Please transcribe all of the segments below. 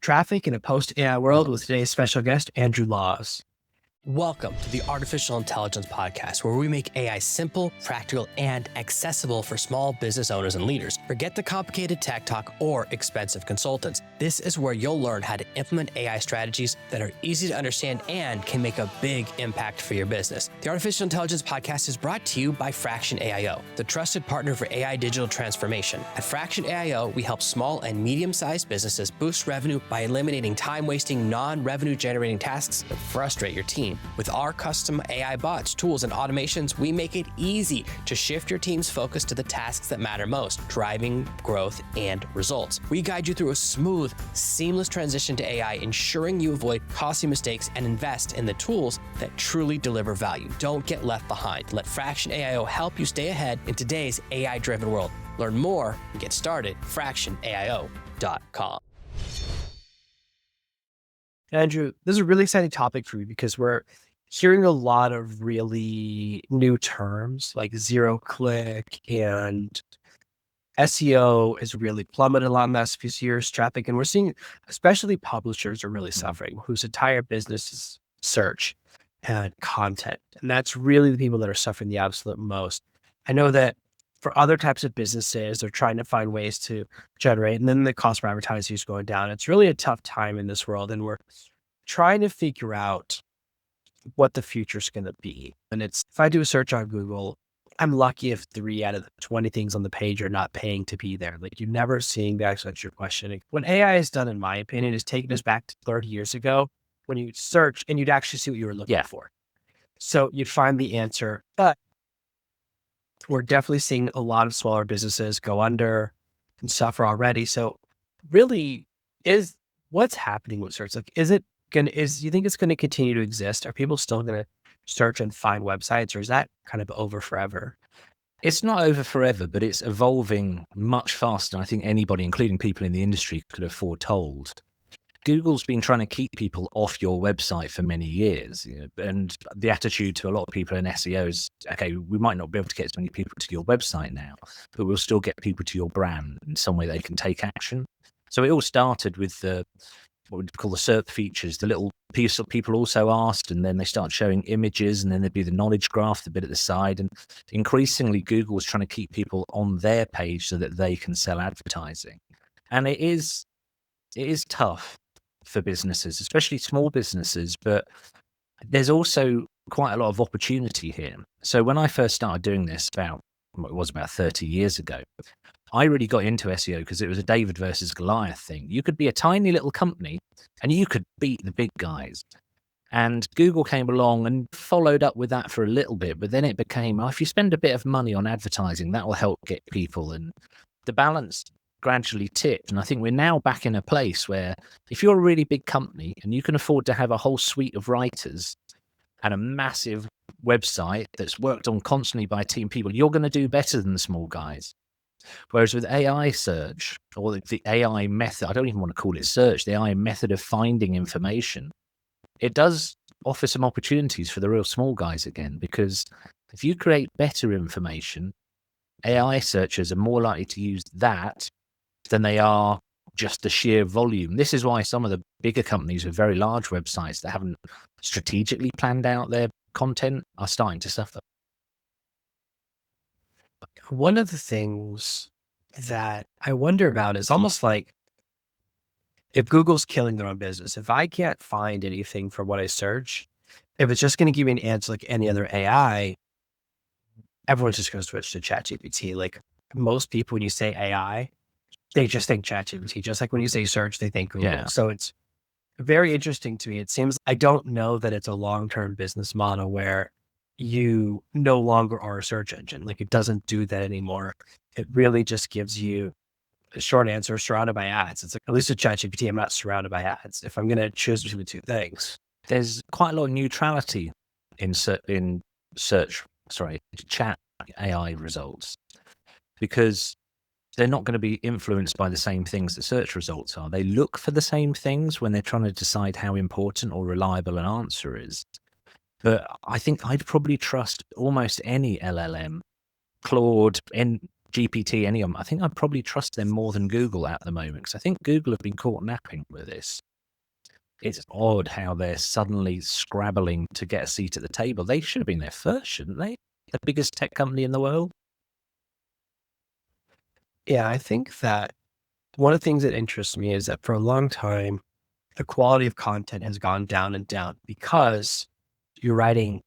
traffic in a post-AI world with today's special guest, Andrew Laws. Welcome to the Artificial Intelligence Podcast, where we make AI simple, practical, and accessible for small business owners and leaders. Forget the complicated tech talk or expensive consultants. This is where you'll learn how to implement AI strategies that are easy to understand and can make a big impact for your business. The Artificial Intelligence Podcast is brought to you by Fraction AIO, the trusted partner for AI digital transformation. At Fraction AIO, we help small and medium-sized businesses boost revenue by eliminating time-wasting, non-revenue generating tasks that frustrate your team. With our custom AI bots, tools, and automations, we make it easy to shift your team's focus to the tasks that matter most, driving growth and results. We guide you through a smooth, seamless transition to AI, ensuring you avoid costly mistakes and invest in the tools that truly deliver value. Don't get left behind. Let Fraction AIO help you stay ahead in today's AI-driven world. Learn more and get started at fractionaio.com. Andrew, this is a really exciting topic for me because we're hearing a lot of really new terms like zero click, and SEO has really plummeted a lot in the last few years, traffic. And we're seeing, especially publishers are really suffering, whose entire business is search and content. And that's really the people that are suffering the absolute most. I know that for other types of businesses, they're trying to find ways to generate, and then the cost for advertising is going down. It's really a tough time in this world, and we're trying to figure out what the future is going to be. And it's, if I do a search on Google, I'm lucky if 3 out of the 20 things on the page are not paying to be there. Like, you're never seeing the actual answer to your question. What AI has done, in my opinion, is taken us back to 30 years ago when you search and you'd actually see what you were looking for. So you'd find the answer, but we're definitely seeing a lot of smaller businesses go under and suffer already. So really, is what's happening with search? Like, you think it's going to continue to exist? Are people still going to search and find websites, or is that kind of over forever? It's not over forever, but it's evolving much faster than I think anybody, including people in the industry, could have foretold. Google's been trying to keep people off your website for many years, and the attitude to a lot of people in SEO is, okay, we might not be able to get as many people to your website now, but we'll still get people to your brand in some way they can take action. So it all started with what we'd call the SERP features, the little piece that people also asked, and then they start showing images, and then there'd be the knowledge graph, the bit at the side. And increasingly, Google was trying to keep people on their page so that they can sell advertising. And it is tough for businesses, especially small businesses, but there's also quite a lot of opportunity here. So when I first started doing this about 30 years ago, I really got into SEO because it was a David versus Goliath thing. You could be a tiny little company and you could beat the big guys. And Google came along and followed up with that for a little bit, but then it became, if you spend a bit of money on advertising, that will help get people. And the balance gradually tipped. And I think we're now back in a place where if you're a really big company and you can afford to have a whole suite of writers and a massive website that's worked on constantly by a team of people, you're going to do better than the small guys. Whereas with AI search, or the AI method, I don't even want to call it search, the AI method of finding information, it does offer some opportunities for the real small guys again, because if you create better information, AI searchers are more likely to use that than they are just the sheer volume. This is why some of the bigger companies with very large websites that haven't strategically planned out their content are starting to suffer. One of the things that I wonder about is almost like if Google's killing their own business, if I can't find anything for what I search, if it's just going to give me an answer like any other AI, everyone's just going to switch to ChatGPT. Like, most people, when you say AI, they just think ChatGPT. Just like when you say search, they think Google. Yeah. So it's very interesting to me. It seems, I don't know that it's a long-term business model where you no longer are a search engine. Like, it doesn't do that anymore. It really just gives you a short answer surrounded by ads. It's like, at least with ChatGPT, I'm not surrounded by ads if I'm going to choose between the two things. There's quite a lot of neutrality in chat AI results, because they're not going to be influenced by the same things that search results are. They look for the same things when they're trying to decide how important or reliable an answer is. But I think I'd probably trust almost any LLM, Claude, and GPT, any of them, I think I'd probably trust them more than Google at the moment, because I think Google have been caught napping with this. It's odd how they're suddenly scrabbling to get a seat at the table. They should have been there first, shouldn't they? The biggest tech company in the world. Yeah, I think that one of the things that interests me is that for a long time, the quality of content has gone down and down because you're writing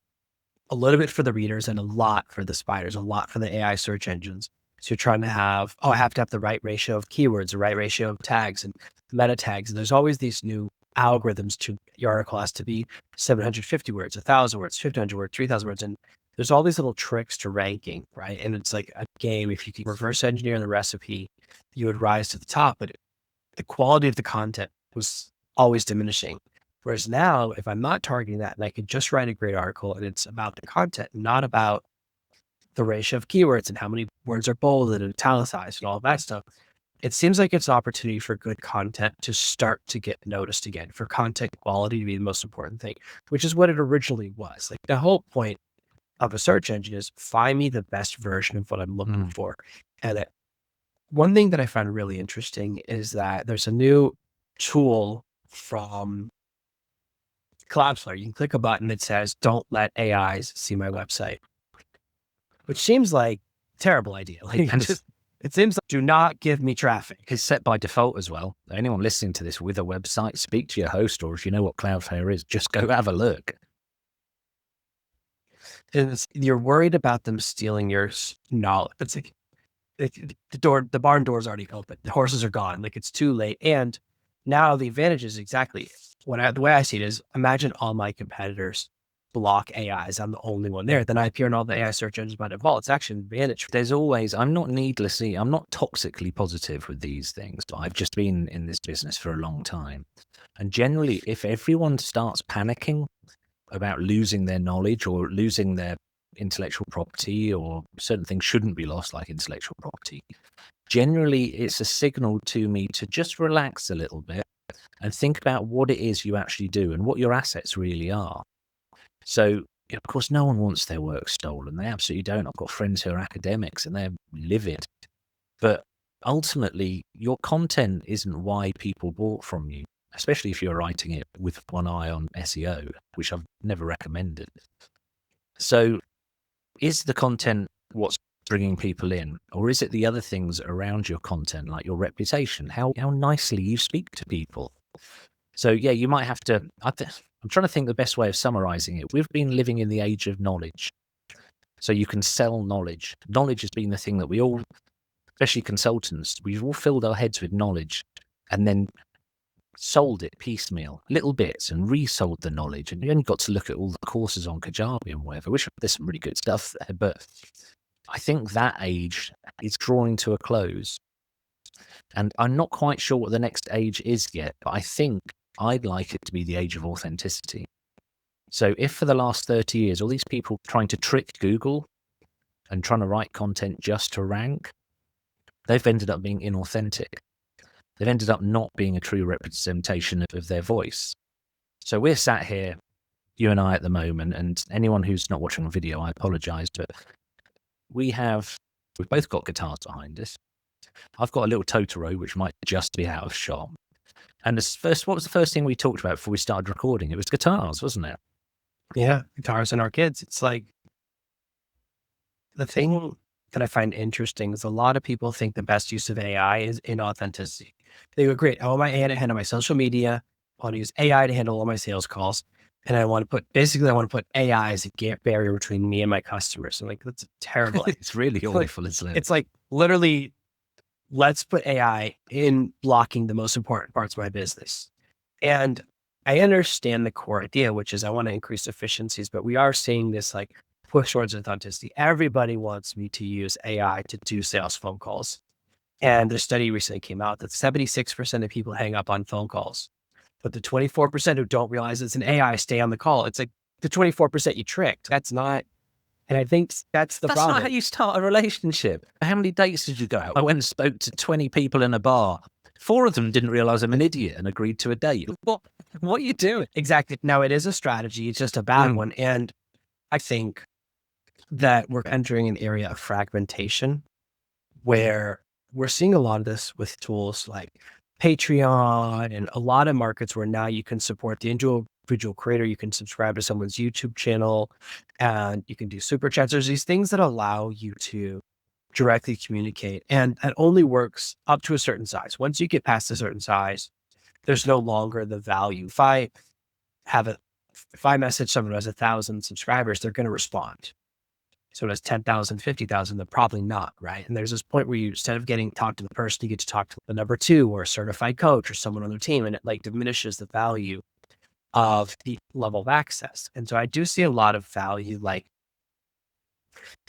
a little bit for the readers and a lot for the spiders, a lot for the AI search engines. So you're trying to have, I have to have the right ratio of keywords, the right ratio of tags and meta tags. And there's always these new algorithms to your article has to be 750 words, 1,000 words, 1,500 words, 3,000 words. And there's all these little tricks to ranking, right? And it's like a game. If you could reverse engineer the recipe, you would rise to the top. But the quality of the content was always diminishing. Whereas now, if I'm not targeting that and I can just write a great article and it's about the content, not about the ratio of keywords and how many words are bolded and italicized and all of that stuff, it seems like it's an opportunity for good content to start to get noticed again, for content quality to be the most important thing, which is what it originally was. Like the whole point of a search engine is find me the best version of what I'm looking for. And one thing that I found really interesting is that there's a new tool from Cloudflare. You can click a button that says, "Don't let AIs see my website," which seems like a terrible idea. Like, it seems like, do not give me traffic. It's set by default as well. Anyone listening to this with a website, speak to your host, or if you know what Cloudflare is, just go have a look. And you're worried about them stealing your knowledge. It's like the barn door's already open. The horses are gone. Like it's too late. And now the advantage is exactly the way I see it is, imagine all my competitors block AIs. I'm the only one there. Then I appear in all the AI search engines by default. It's actually an advantage. There's always, I'm not toxically positive with these things, but I've just been in this business for a long time. And generally, if everyone starts panicking about losing their knowledge or losing their intellectual property, or certain things shouldn't be lost, like intellectual property, generally it's a signal to me to just relax a little bit and think about what it is you actually do and what your assets really are. So, of course, no one wants their work stolen. They absolutely don't. I've got friends who are academics and they're livid. But ultimately, your content isn't why people bought from you, especially if you're writing it with one eye on SEO, which I've never recommended. So is the content what's bringing people in, or is it the other things around your content, like your reputation, how nicely you speak to people? So yeah, you might have to, I'm trying to think the best way of summarizing it. We've been living in the age of knowledge. So you can sell knowledge. Knowledge has been the thing that we all, especially consultants, we've all filled our heads with knowledge and then sold it piecemeal, little bits, and resold the knowledge. And you only got to look at all the courses on Kajabi and whatever, which there's some really good stuff there. But I think that age is drawing to a close. And I'm not quite sure what the next age is yet, but I think I'd like it to be the age of authenticity. So if for the last 30 years, all these people trying to trick Google and trying to write content just to rank, they've ended up being inauthentic. They've ended up not being a true representation of their voice. So we're sat here, you and I at the moment, and anyone who's not watching on video, I apologize, but we've both got guitars behind us. I've got a little Totoro, which might just be out of shot. And what was the first thing we talked about before we started recording? It was guitars, wasn't it? Yeah, guitars and our kids. It's like, the thing that I find interesting is a lot of people think the best use of AI is inauthenticity. They go, great, I want my AI to handle my social media. I want to use AI to handle all my sales calls. And I want to put AI as a barrier between me and my customers. I'm like, that's a terrible idea. It's really awful, isn't it? It's like literally, let's put AI in blocking the most important parts of my business. And I understand the core idea, which is I want to increase efficiencies, but we are seeing this like push towards authenticity. Everybody wants me to use AI to do sales phone calls. And the study recently came out that 76% of people hang up on phone calls, but the 24% who don't realize it's an AI stay on the call. It's like the 24% you tricked. That's not, and I think that's the problem. That's not how you start a relationship. How many dates did you go out? I went and spoke to 20 people in a bar. 4 of them didn't realize I'm an idiot and agreed to a date. What are you doing? Exactly. Now it is a strategy. It's just a bad one. And I think that we're entering an area of fragmentation where we're seeing a lot of this with tools like Patreon and a lot of markets where now you can support the individual creator. You can subscribe to someone's YouTube channel and you can do super chats. There's these things that allow you to directly communicate, and that only works up to a certain size. Once you get past a certain size, there's no longer the value. If I message someone who has 1,000 subscribers, they're going to respond. So it has 10,000, 50,000, they're probably not, right? And there's this point where you, instead of getting talk to the person, you get to talk to the number two or a certified coach or someone on their team, and it like diminishes the value of the level of access. And so I do see a lot of value, like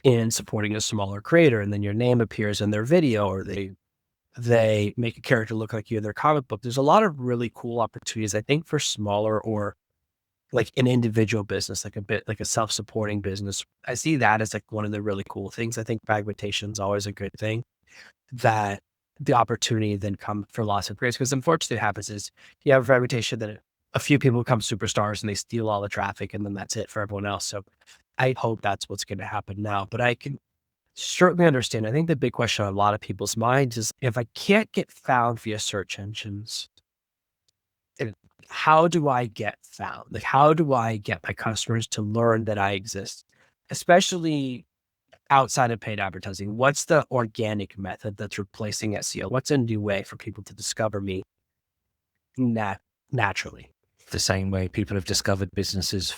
in supporting a smaller creator, and then your name appears in their video, or they make a character look like you in their comic book. There's a lot of really cool opportunities, I think, for smaller or like an individual business, like a bit like a self-supporting business. I see that as like one of the really cool things. I think fragmentation is always a good thing, that the opportunity then come for lots of creators. Because unfortunately what happens is you have fragmentation, then a few people become superstars and they steal all the traffic, and then that's it for everyone else. So I hope that's what's going to happen now. But I can certainly understand. I think the big question on a lot of people's minds is, if I can't get found via search engines, and how do I get found? Like, how do I get my customers to learn that I exist, especially outside of paid advertising? What's the organic method that's replacing SEO? What's a new way for people to discover me naturally? The same way people have discovered businesses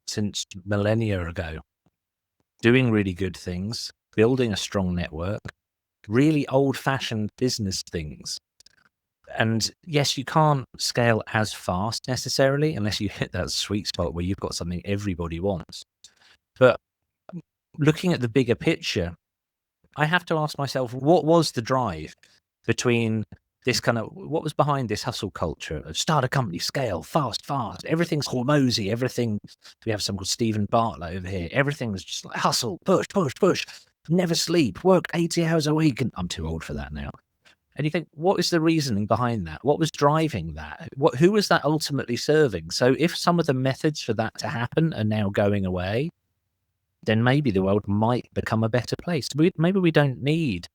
since millennia ago, doing really good things, building a strong network, really old-fashioned business things. And yes, you can't scale as fast necessarily unless you hit that sweet spot where you've got something everybody wants. But looking at the bigger picture, I have to ask myself, what was the drive between this what was behind this hustle culture of start a company, scale, fast, everything's hormosy, everything. We have someone called Stephen Bartlett over here. Everything's just like hustle, push, never sleep, work 80 hours a week. And I'm too old for that now. And you think, what is the reasoning behind that? What was driving that? Who was that ultimately serving? So if some of the methods for that to happen are now going away, then maybe the world might become a better place. Maybe we don't need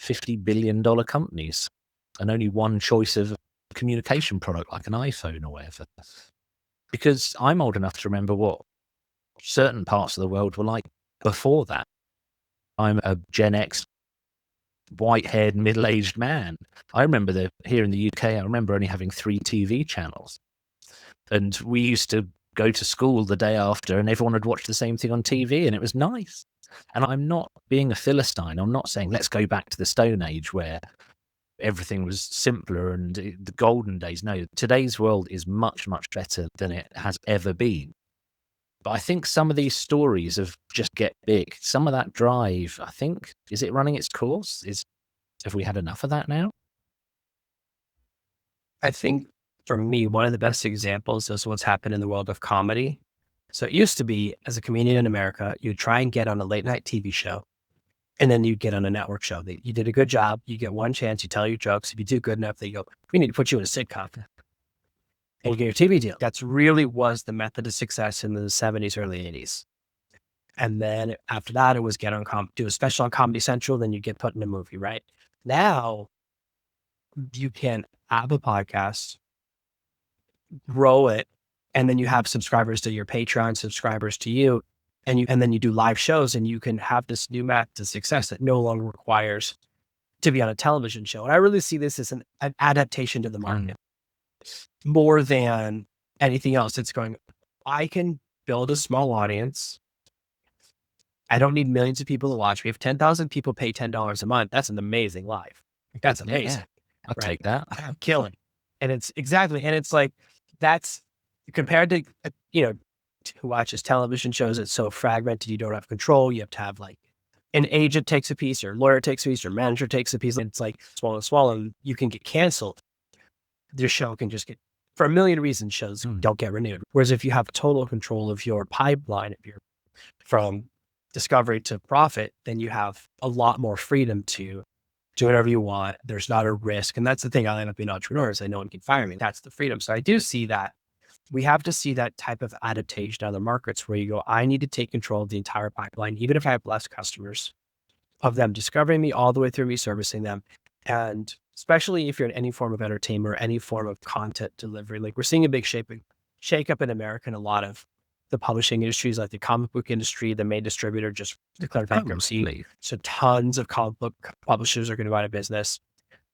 $50 billion companies and only one choice of communication product like an iPhone or whatever. Because I'm old enough to remember what certain parts of the world were like before that. I'm a Gen X, white-haired, middle-aged man. I remember here in the UK, I remember only having 3 TV channels. And we used to go to school the day after and everyone would watch the same thing on TV, and it was nice. And I'm not being a Philistine. I'm not saying let's go back to the Stone Age where everything was simpler and the golden days. No, today's world is much, much better than it has ever been. But I think some of these stories of just get big, some of that drive, I think, is it running its course? Have we had enough of that now? I think for me, one of the best examples is what's happened in the world of comedy. So it used to be, as a comedian in America, you'd try and get on a late night TV show, and then you get on a network show. You did a good job. You get one chance. You tell your jokes. If you do good enough, they go, we need to put you in a sitcom. And you get your TV deal. That's really was the method of success in the 70s, early 80s. And then after that, it was do a special on Comedy Central. Then you get put in a movie, right? Now you can have a podcast, grow it, and then you have subscribers to your Patreon, subscribers to you, and then you do live shows, and you can have this new method to success that no longer requires to be on a television show. And I really see this as an adaptation to the market more than anything else. It's going, I can build a small audience. I don't need millions of people to watch. We have 10,000 people pay $10 a month. That's an amazing life. That's amazing. Yeah, I'll take that. I'm killing. And it's exactly, and it's like, that's compared to, who watches television shows, it's so fragmented. You don't have control. You have to have like an agent takes a piece, or lawyer takes a piece, or manager takes a piece. And it's like swallow, and you can get canceled. Your show can just get, for a million reasons, shows don't get renewed. Whereas if you have total control of your pipeline, from discovery to profit, then you have a lot more freedom to do whatever you want. There's not a risk. And that's the thing. I end up being an entrepreneur, is no one can fire me. That's the freedom. So I do see that we have to see that type of adaptation to other markets where you go, I need to take control of the entire pipeline, even if I have less customers. of them discovering me all the way through me servicing them. And especially if you're in any form of entertainment or any form of content delivery, like we're seeing a big shake up in America in a lot of the publishing industries, like the comic book industry. The main distributor just declared bankruptcy. Really? So tons of comic book publishers are going to go out of business.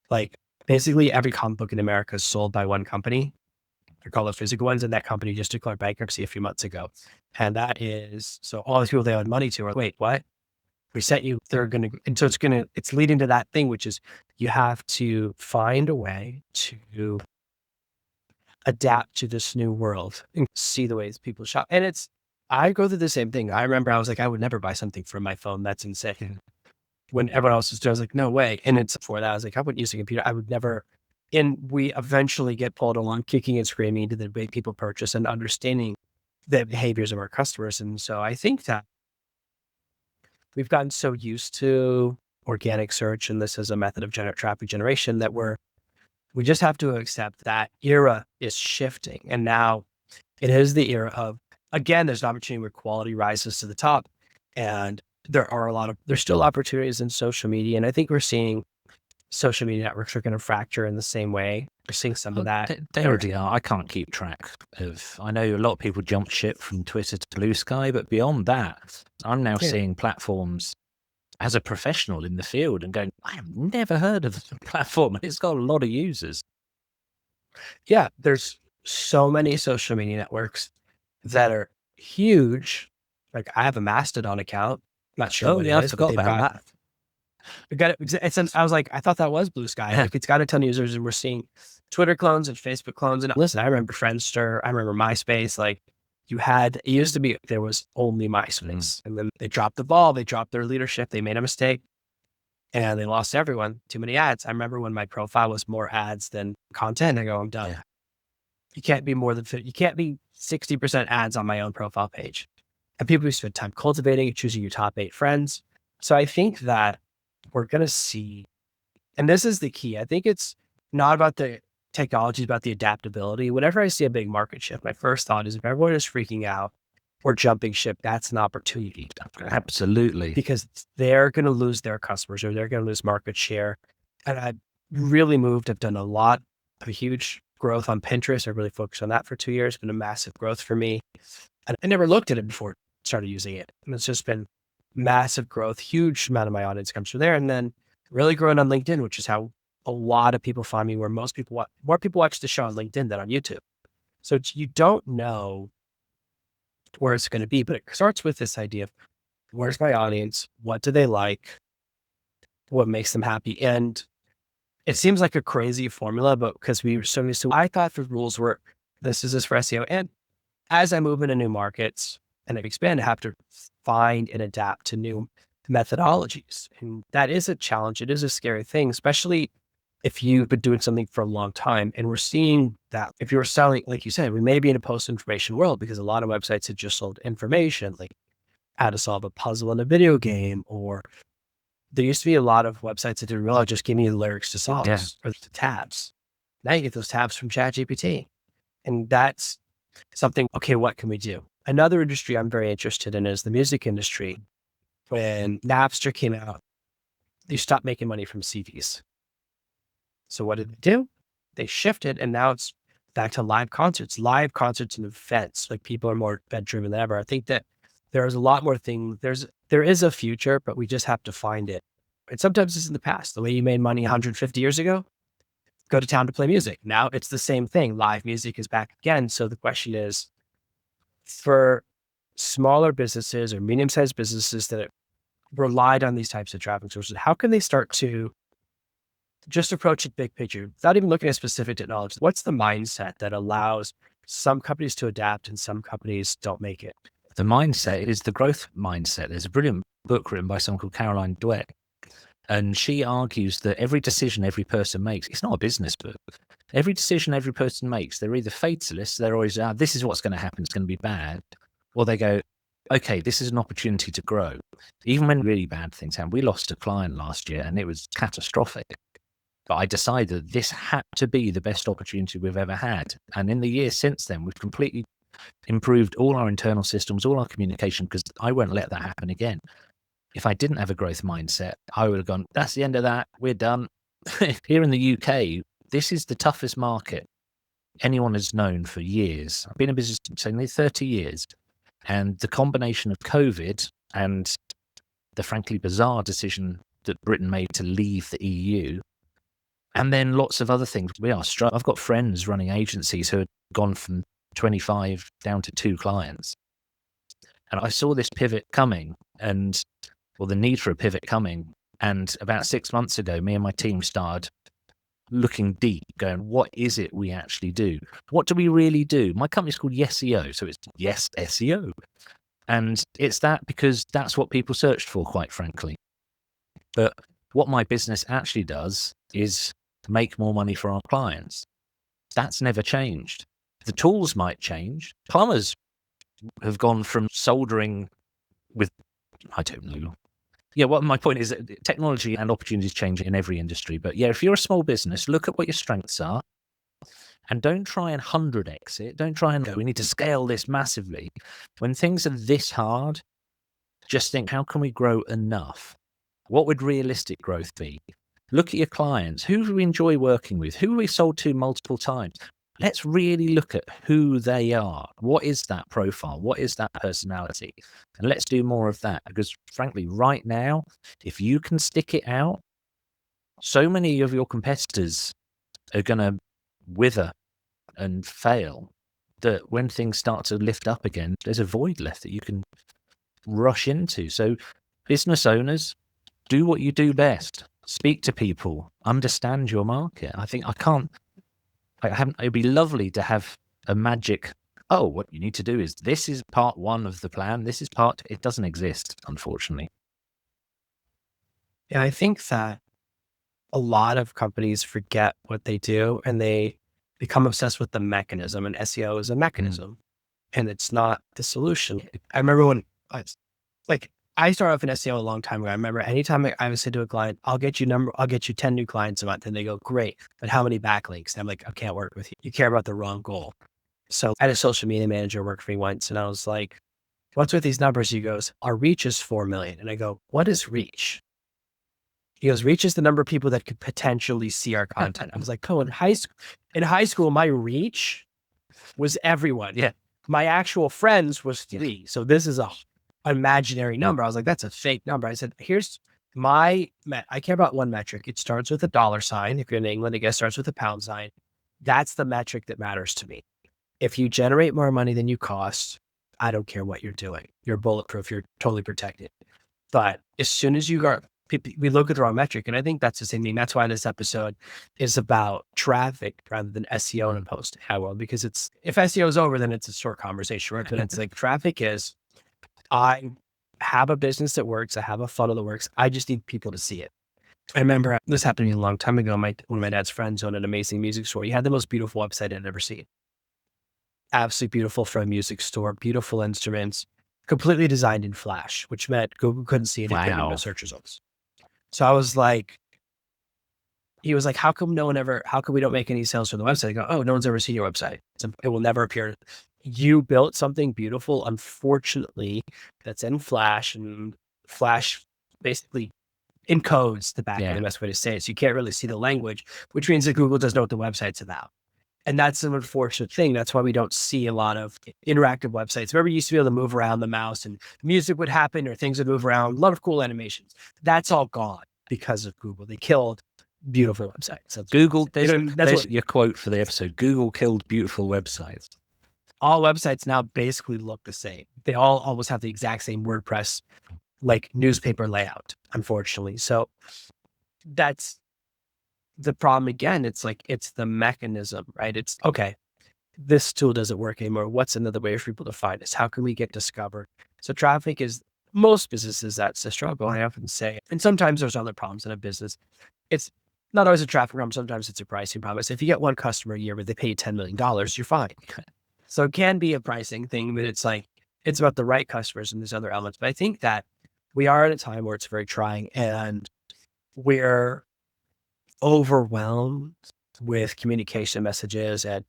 Like basically every comic book in America is sold by one company. They're called the physical ones, and that company just declared bankruptcy a few months ago. And that is, so all these people they owed money to are, wait, what? We sent you, they're going to, and so it's leading to that thing, which is you have to find a way to adapt to this new world and see the ways people shop. And I go through the same thing. I remember I was like, I would never buy something from my phone. That's insane. When everyone else was doing, I was like, no way. And it's before that, I was like, I wouldn't use a computer. I would never. And we eventually get pulled along, kicking and screaming into the way people purchase and understanding the behaviors of our customers. And so I think that we've gotten so used to organic search and this as a method of traffic generation that we just have to accept that era is shifting. And now it is the era of, again, there's an opportunity where quality rises to the top. And there's still opportunities in social media. And I think we're seeing social media networks are going to fracture in the same way. We're seeing some of that. They already are. I can't keep track of, I know a lot of people jump ship from Twitter to Blue Sky, but beyond that, I'm now seeing platforms as a professional in the field and going, I have never heard of the platform. And it's got a lot of users. Yeah, there's so many social media networks that are huge. Like I have a Mastodon account. Not sure. Oh, yeah, I forgot about that. I was like, I thought that was Blue Sky. Like it's got a ton of users, and we're seeing Twitter clones and Facebook clones. And listen, I remember Friendster, I remember MySpace. Like it used to be, there was only MySpace, and then they dropped the ball. They dropped their leadership. They made a mistake, and they lost everyone. Too many ads. I remember when my profile was more ads than content. I go, I'm done. Yeah. You can't be more than 50. You can't be 60% ads on my own profile page. And people who spend time cultivating and choosing your top 8 friends. So I think that we're going to see, and this is the key. I think it's not about the technology, it's about the adaptability. Whenever I see a big market shift, my first thought is if everyone is freaking out or jumping ship, that's an opportunity. Absolutely. Because they're going to lose their customers or they're going to lose market share. And I've really moved. I've done a huge growth on Pinterest. I really focused on that for 2 years. It's been a massive growth for me. And I never looked at it before I started using it. And it's just been massive growth. Huge amount of my audience comes from there. And then really growing on LinkedIn, which is how a lot of people find me, where more people watch the show on LinkedIn than on YouTube. So you don't know where it's going to be, but it starts with this idea of where's my audience? What do they like? What makes them happy? And it seems like a crazy formula, but because we were so used to, I thought the rules were, this is for SEO. And as I move into new markets and I expand, I have to find and adapt to new methodologies. And that is a challenge. It is a scary thing, especially if you've been doing something for a long time. And we're seeing that if you're selling, like you said, we may be in a post-information world because a lot of websites have just sold information, like how to solve a puzzle in a video game, or there used to be a lot of websites that didn't realize just give me the lyrics to songs or the tabs. Now you get those tabs from ChatGPT. And that's something, okay, what can we do? Another industry I'm very interested in is the music industry. When Napster came out, they stopped making money from CDs. So what did they do? They shifted, and now it's back to live concerts and events. Like people are more event driven than ever. I think that there's a lot more things. There is a future, but we just have to find it. And sometimes it's in the past. The way you made money 150 years ago, go to town to play music. Now it's the same thing. Live music is back again. So the question is, for smaller businesses or medium-sized businesses that relied on these types of traffic sources, how can they start to just approach it big picture without even looking at specific technology? What's the mindset that allows some companies to adapt and some companies don't make it? The mindset is the growth mindset. There's a brilliant book written by someone called Caroline Dweck, and she argues that every decision every person makes, it's not a business book. Every decision every person makes, they're either fatalists, they're always, this is what's going to happen, it's going to be bad, or they go, okay, this is an opportunity to grow. Even when really bad things happen. We lost a client last year and it was catastrophic. But I decided that this had to be the best opportunity we've ever had. And in the year since then, we've completely improved all our internal systems, all our communication, because I won't let that happen again. If I didn't have a growth mindset, I would have gone, that's the end of that. We're done. Here in the UK, this is the toughest market anyone has known for years. I've been in business nearly 30 years. And the combination of COVID and the frankly bizarre decision that Britain made to leave the EU, and then lots of other things. I've got friends running agencies who had gone from 25 down to 2 clients. And I saw this pivot coming the need for a pivot coming. And about 6 months ago, me and my team started looking deep, going, what is it we actually do? What do we really do? My company's called YesEO, so it's Yes SEO. And it's that because that's what people searched for, quite frankly. But what my business actually does is make more money for our clients. That's never changed. The tools might change. Plumbers have gone from soldering with, I don't know. Yeah, what my point is that technology and opportunities change in every industry. But yeah, if you're a small business, look at what your strengths are and don't try and 100x it. Don't try and go, we need to scale this massively. When things are this hard, just think, how can we grow enough? What would realistic growth be? Look at your clients. Who do we enjoy working with? Who have we sold to multiple times? Let's really look at who they are. What is that profile? What is that personality? And let's do more of that. Because frankly, right now, if you can stick it out, so many of your competitors are going to wither and fail that when things start to lift up again, there's a void left that you can rush into. So business owners, do what you do best. Speak to people, understand your market. It'd be lovely to have a magic, what you need to do is, this is part 1 of the plan. This is it doesn't exist, unfortunately. Yeah, I think that a lot of companies forget what they do and they become obsessed with the mechanism, and SEO is a mechanism and it's not the solution. I remember when I started off in SEO a long time ago. I remember anytime I would say to a client, I'll get you 10 new clients a month. And they go, great, but how many backlinks? And I'm like, I can't work with you. You care about the wrong goal. So I had a social media manager work for me once and I was like, what's with these numbers? He goes, our reach is 4 million. And I go, what is reach? He goes, reach is the number of people that could potentially see our content. I was like, in high school, my reach was everyone. Yeah. My actual friends was 3. So this is a imaginary number. I was like, that's a fake number. I said, here's I care about one metric. It starts with a $sign. If you're in England, it starts with a pound sign. That's the metric that matters to me. If you generate more money than you cost, I don't care what you're doing. You're bulletproof. You're totally protected. But as soon as we look at the wrong metric, and I think that's the same thing. That's why this episode is about traffic rather than SEO in a post-AI world, because if SEO is over, then it's a short conversation, right? But it's like traffic is, I have a business that works. I have a funnel that works. I just need people to see it. I remember this happened to me a long time ago. One of my dad's friends owned an amazing music store. He had the most beautiful website I'd ever seen. Absolutely beautiful for a music store, beautiful instruments, completely designed in Flash, which meant Google couldn't see it. It couldn't even search results. So I was like, he was like, how come we don't make any sales from the website? I go, no one's ever seen your website. It will never appear. You built something beautiful. Unfortunately, that's in Flash, and Flash basically encodes the back end, the best way to say it. So you can't really see the language, which means that Google doesn't know what the website's about. And that's an unfortunate thing. That's why we don't see a lot of interactive websites. Remember, you used to be able to move around the mouse and music would happen or things would move around. A lot of cool animations. That's all gone because of Google. They killed beautiful websites. That's your quote for the episode. Google killed beautiful websites. All websites now basically look the same. They all almost have the exact same WordPress, like newspaper layout, unfortunately. So that's the problem again. It's the mechanism, right? It's okay. This tool doesn't work anymore. What's another way for people to find us? How can we get discovered? So traffic is most businesses, that's the struggle. I often say, and sometimes there's other problems in a business. It's not always a traffic problem. Sometimes it's a pricing problem. So if you get one customer a year, but they pay you $10 million, you're fine. So it can be a pricing thing, but it's about the right customers and there's other elements. But I think that we are at a time where it's very trying and we're overwhelmed with communication messages and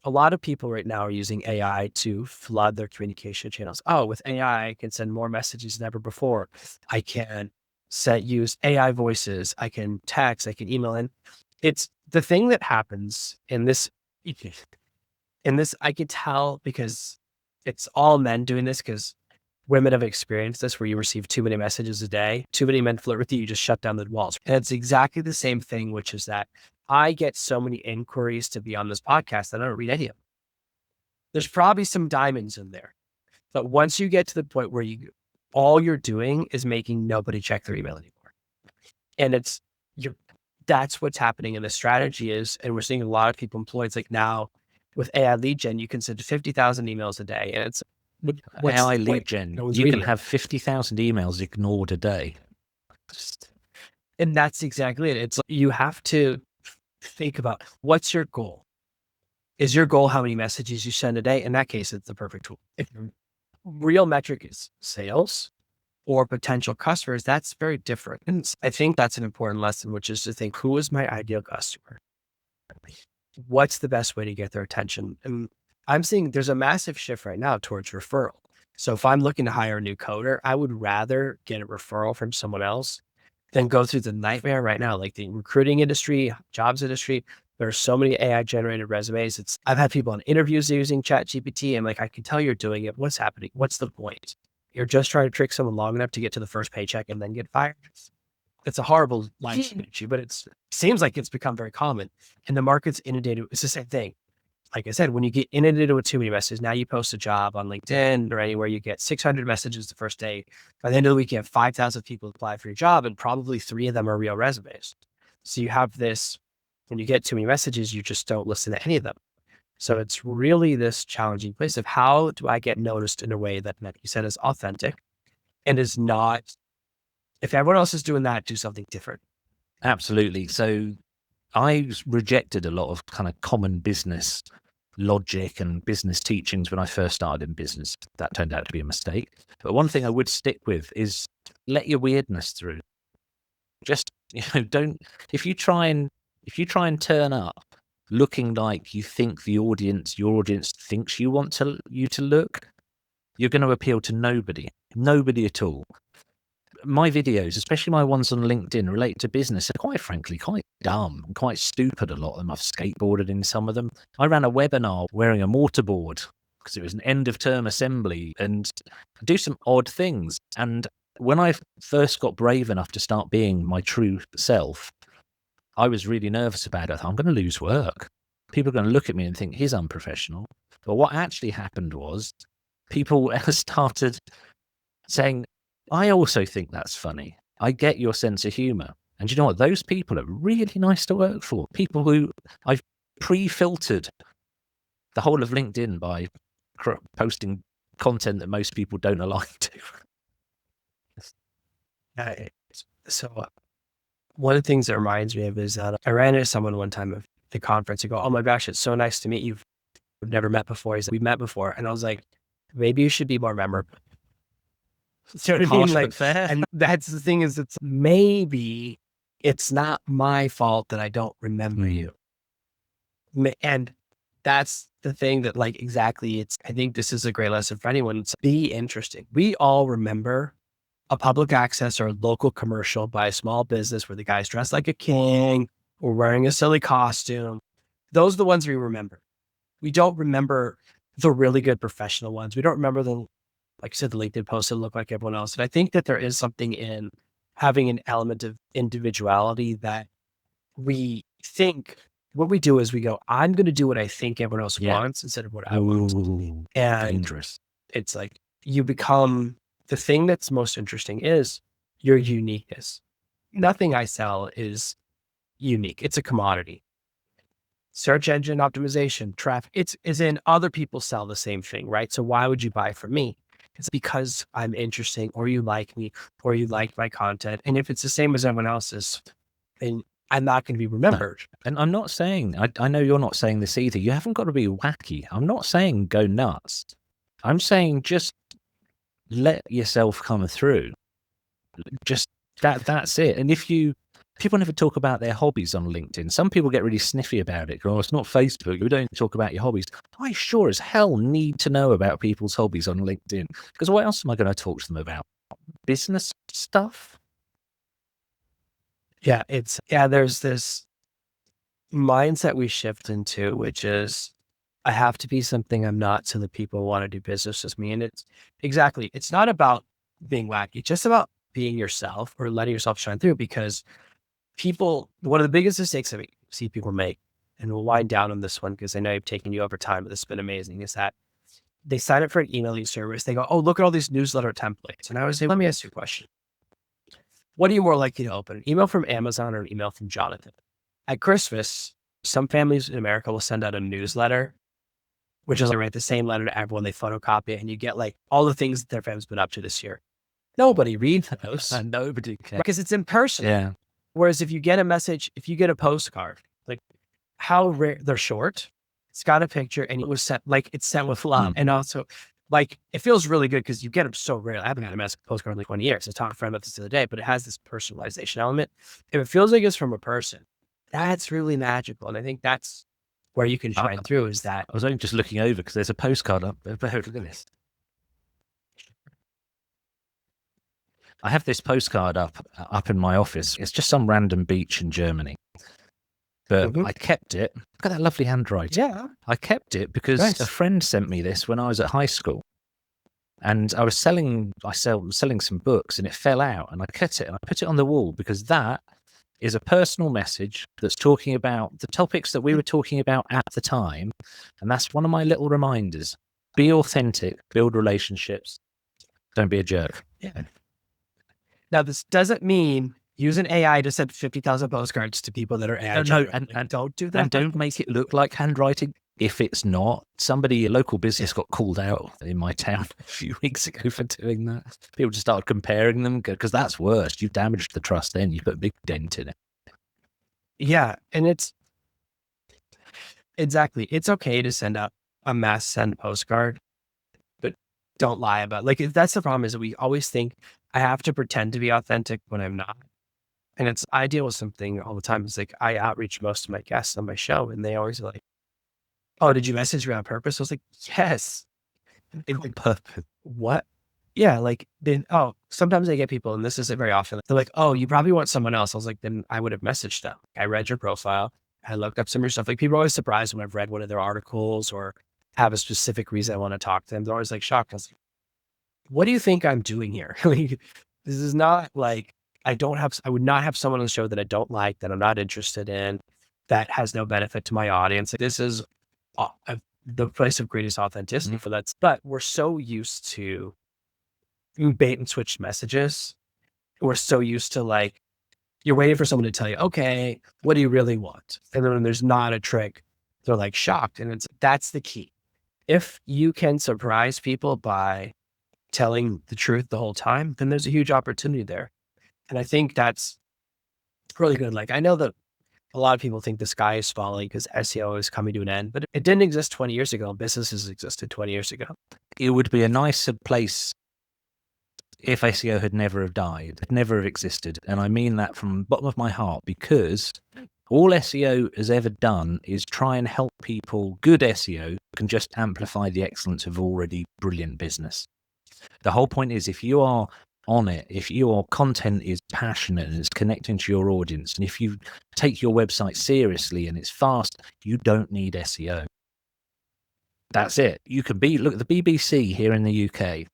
a lot of people right now are using AI to flood their communication channels. Oh, with AI, I can send more messages than ever before. I can use AI voices. I can text. I can email in. It's the thing that happens in this. I could tell because it's all men doing this because women have experienced this where you receive too many messages a day, too many men flirt with you, you just shut down the walls. And it's exactly the same thing, which is that I get so many inquiries to be on this podcast that I don't read any of them. There's probably some diamonds in there. But once you get to the point where all you're doing is making nobody check their email anymore. And that's what's happening in the strategy is, and we're seeing a lot of people employed. It's like now with AI lead gen, you can send 50,000 emails a day. And it's AI lead gen, no one's you can reading it. have 50,000 emails ignored a day. And that's exactly it. It's like you have to think about what's your goal. Is your goal how many messages you send a day? In that case, it's the perfect tool. If your real metric is sales or potential customers, that's very different. And I think that's an important lesson, which is to think, who is my ideal customer? What's the best way to get their attention? And I'm seeing there's a massive shift right now towards referral. So if I'm looking to hire a new coder, I would rather get a referral from someone else than go through the nightmare right now, like the recruiting industry, jobs industry. There are so many AI generated resumes. I've had people on interviews using ChatGPT. I'm like, I can tell you're doing it. What's happening? What's the point? You're just trying to trick someone long enough to get to the first paycheck and then get fired. It's a horrible life strategy, but it seems like it's become very common. And the market's inundated. It's the same thing. Like I said, when you get inundated with too many messages, now you post a job on LinkedIn or anywhere, you get 600 messages the first day. By the end of the week, you have 5,000 people apply for your job, and probably 3 of them are real resumes. So you have this, when you get too many messages, you just don't listen to any of them. So it's really this challenging place of how do I get noticed in a way that you said is authentic and is not, if everyone else is doing that, do something different. Absolutely. So I rejected a lot of kind of common business logic and business teachings when I first started in business. That turned out to be a mistake. But one thing I would stick with is let your weirdness through. Just, don't, if you try and turn up looking like you think your audience thinks you want you to look, you're going to appeal to nobody at all. My videos, especially my ones on LinkedIn, relate to business, are quite frankly quite dumb and quite stupid. A lot of them. I've skateboarded in some of them. I ran a webinar wearing a mortarboard because it was an end of term assembly, and I do some odd things. And when I first got brave enough to start being my true self, I was really nervous about it. I thought, I'm going to lose work. People are going to look at me and think he's unprofessional. But what actually happened was people started saying, I also think that's funny. I get your sense of humor. And you know what? Those people are really nice to work for. People who I've pre-filtered the whole of LinkedIn by posting content that most people don't align to. So one of the things that reminds me of is that I ran into someone one time at the conference and go, oh my gosh, it's so nice to meet you. We've never met before. He said, we've met before. And I was like, maybe you should be more memorable. So what I mean, like, fair. and that's the thing is, maybe it's not my fault that I don't remember you. And that's the thing that, like, exactly, I think this is a great lesson for anyone. It's be interesting. We all remember a public access or a local commercial by a small business where the guy's dressed like a king or wearing a silly costume. Those are the ones we remember. We don't remember the really good professional ones. We don't remember like I said, the LinkedIn posts that look like everyone else. And I think that there is something in having an element of individuality that we think what we do is we go, I'm going to do what I think everyone else wants instead of what I want. And dangerous. It's like you become, the thing that's most interesting is your uniqueness. Nothing I sell is unique. It's a commodity. Search engine optimization, traffic, it's as in other people sell the same thing, right? So why would you buy from me? It's because I'm interesting, or you like me, or you like my content. And if it's the same as everyone else's, then I'm not going to be remembered. No. And I'm not saying, I know you're not saying this either. You haven't got to be wacky. I'm not saying go nuts. I'm saying just let yourself come through. Just that's it. And if you People never talk about their hobbies on LinkedIn. Some people get really sniffy about it. Oh, it's not Facebook. We don't talk about your hobbies. I sure as hell need to know about people's hobbies on LinkedIn, because what else am I going to talk to them about? Business stuff? Yeah, there's this mindset we shift into, which is I have to be something I'm not so that people want to do business with me. And it's not about being wacky, it's just about being yourself or letting yourself shine through, because one of the biggest mistakes I see people make, and we'll wind down on this one because I know I've taken you over time, but this has been amazing, is that they sign up for an email service. They go, oh, look at all these newsletter templates. And I would say, let me ask you a question. What are you more likely to open, an email from Amazon or an email from Jonathan? At Christmas, some families in America will send out a newsletter, which is, they write the same letter to everyone. They photocopy it, and you get like all the things that their family's been up to this year. Nobody reads those And nobody cares. because it's impersonal. Yeah. Whereas if you get a message, if you get a postcard, like how rare, they're short, it's got a picture, and it was sent, like it's sent with love. And also, like, it feels really good because you get them so rarely. I haven't had a postcard in like 20 years. I was talking to a friend about this the other day, but it has this personalization element. If it feels like it's from a person, that's really magical. And I think that's where you can shine through, is that. I was only just looking over because there's a postcard up there. Look at this. I have this postcard up in my office. It's just some random beach in Germany. But I kept it. Look at that lovely handwriting. Yeah. I kept it because a friend sent me this when I was at high school. And I was selling some books, and it fell out, and I cut it and I put it on the wall because that is a personal message that's talking about the topics that we were talking about at the time. And that's one of my little reminders. Be authentic, build relationships. Don't be a jerk. Yeah. Now, this doesn't mean use an AI to send 50,000 postcards to people that are AI. No, and don't do that. And don't make it look like handwriting if it's not. A local business got called out in my town a few weeks ago for doing that. People just started comparing them because that's worse. You've damaged the trust then. You put a big dent in it. Yeah. And it's okay to send out a mass send postcard, but don't lie about it. Like, if that's the problem, is that we always think I have to pretend to be authentic when I'm not. And I deal with something all the time. It's like, I outreach most of my guests on my show, and they always are like, oh, did you message me on purpose? I was like, yes. On purpose. What? Yeah. Like, sometimes I get people, and this isn't very often. They're like, oh, you probably want someone else. I was like, then I would have messaged them. I read your profile. I looked up some of your stuff. Like, people are always surprised when I've read one of their articles or have a specific reason I want to talk to them. They're always like shocked. I was like, what do you think I'm doing here? Like, this is not like, I would not have someone on the show that I don't like, that I'm not interested in, that has no benefit to my audience. Like, this is the place of greatest authenticity for that. But we're so used to bait and switch messages. We're so used to, like, you're waiting for someone to tell you, okay, what do you really want? And then when there's not a trick, they're like shocked. And that's the key. If you can surprise people by telling the truth the whole time, then there's a huge opportunity there. And I think that's really good. Like, I know that a lot of people think the sky is falling because SEO is coming to an end, but it didn't exist 20 years ago. Businesses existed 20 years ago. It would be a nicer place if SEO had never have died, had never have existed. And I mean that from the bottom of my heart, because all SEO has ever done is try and help people. Good SEO can just amplify the excellence of already brilliant business. The whole point is, if you are on it, if your content is passionate and it's connecting to your audience, and if you take your website seriously and it's fast, you don't need SEO. That's it. You can look at the BBC here in the UK,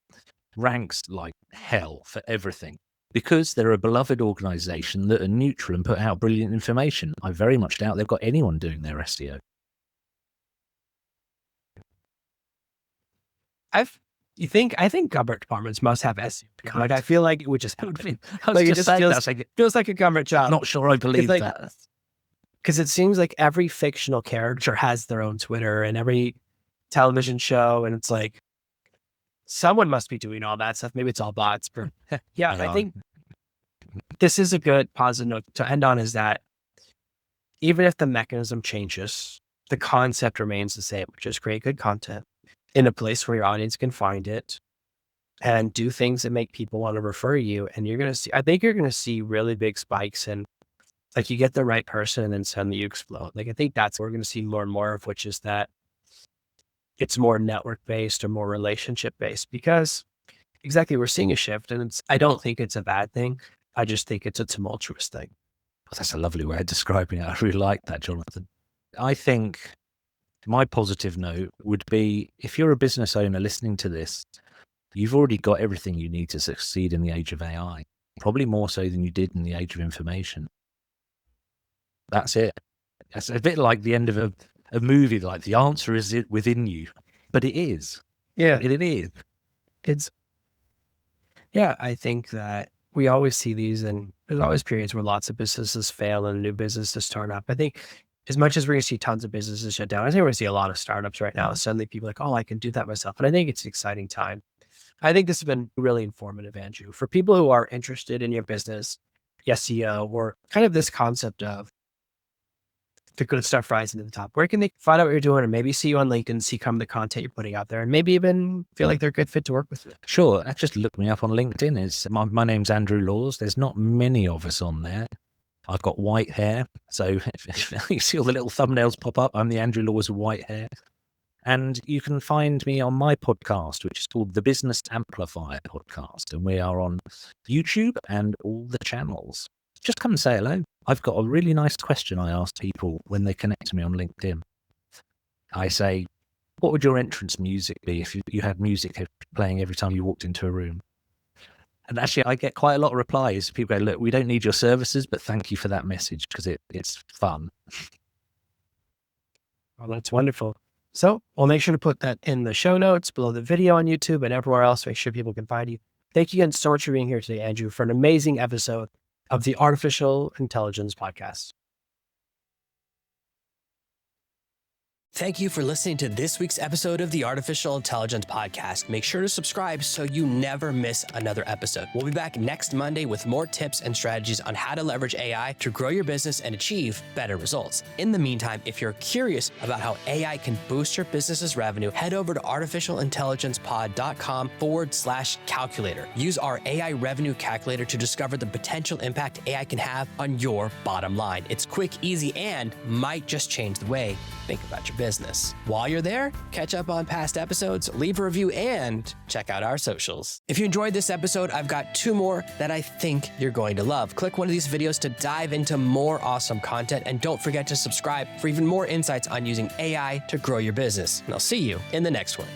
ranks like hell for everything because they're a beloved organization that are neutral and put out brilliant information. I very much doubt they've got anyone doing their SEO. I think government departments must have SEO. Like, I feel like it would just happen. Like, it just feels like a government job. Not sure I believe that. Because it seems like every fictional character has their own Twitter and every television show, and it's like, someone must be doing all that stuff. Maybe it's all bots, but yeah, I think this is a good positive note to end on, is that even if the mechanism changes, the concept remains the same, which is create good content in a place where your audience can find it and do things that make people want to refer you. And I think you're going to see really big spikes in Like you get the right person and then suddenly you explode. Like I think that's what we're going to see more and more of, which is that it's more network based or more relationship based because exactly we're seeing a shift and I don't think it's a bad thing. I just think it's a tumultuous thing. Well, that's a lovely way of describing it. I really like that, Jonathan. I think my positive note would be if you're a business owner listening to this, you've already got everything you need to succeed in the age of AI, probably more so than you did in the age of information. That's it. It's a bit like the end of a movie, like the answer is within you, but it is. Yeah. It is. I think that we always see these and there's always periods where lots of businesses fail and a new business to start up. I think as much as we're going to see tons of businesses shut down, I think we're going to see a lot of startups right now. Suddenly people are like, oh, I can do that myself. And I think it's an exciting time. I think this has been really informative, Andrew, for people who are interested in your business, SEO, or kind of this concept of the good stuff rising to the top. Where can they find out what you're doing or maybe see you on LinkedIn, see some of the content you're putting out there and maybe even feel like they're a good fit to work with you? Sure. Just look me up on LinkedIn. My name's Andrew Laws. There's not many of us on there. I've got white hair. So if you see all the little thumbnails pop up, I'm the Andrew Laws with white hair. And you can find me on my podcast, which is called the Business Amplifier Podcast. And we are on YouTube and all the channels. Just come and say hello. I've got a really nice question I ask people when they connect to me on LinkedIn. I say, what would your entrance music be if you had music playing every time you walked into a room? And actually, I get quite a lot of replies. People go, look, we don't need your services, but thank you for that message because it's fun. Well, that's wonderful. So we'll make sure to put that in the show notes below the video on YouTube and everywhere else. Make sure people can find you. Thank you again so much for being here today, Andrew, for an amazing episode of the Artificial Intelligence Podcast. Thank you for listening to this week's episode of the Artificial Intelligence Podcast. Make sure to subscribe so you never miss another episode. We'll be back next Monday with more tips and strategies on how to leverage AI to grow your business and achieve better results. In the meantime, if you're curious about how AI can boost your business's revenue, head over to artificialintelligencepod.com/calculator. Use our AI revenue calculator to discover the potential impact AI can have on your bottom line. It's quick, easy, and might just change the way you think about your business. While you're there, catch up on past episodes, leave a review, and check out our socials. If you enjoyed this episode, I've got 2 more that I think you're going to love. Click one of these videos to dive into more awesome content, and don't forget to subscribe for even more insights on using AI to grow your business. And I'll see you in the next one.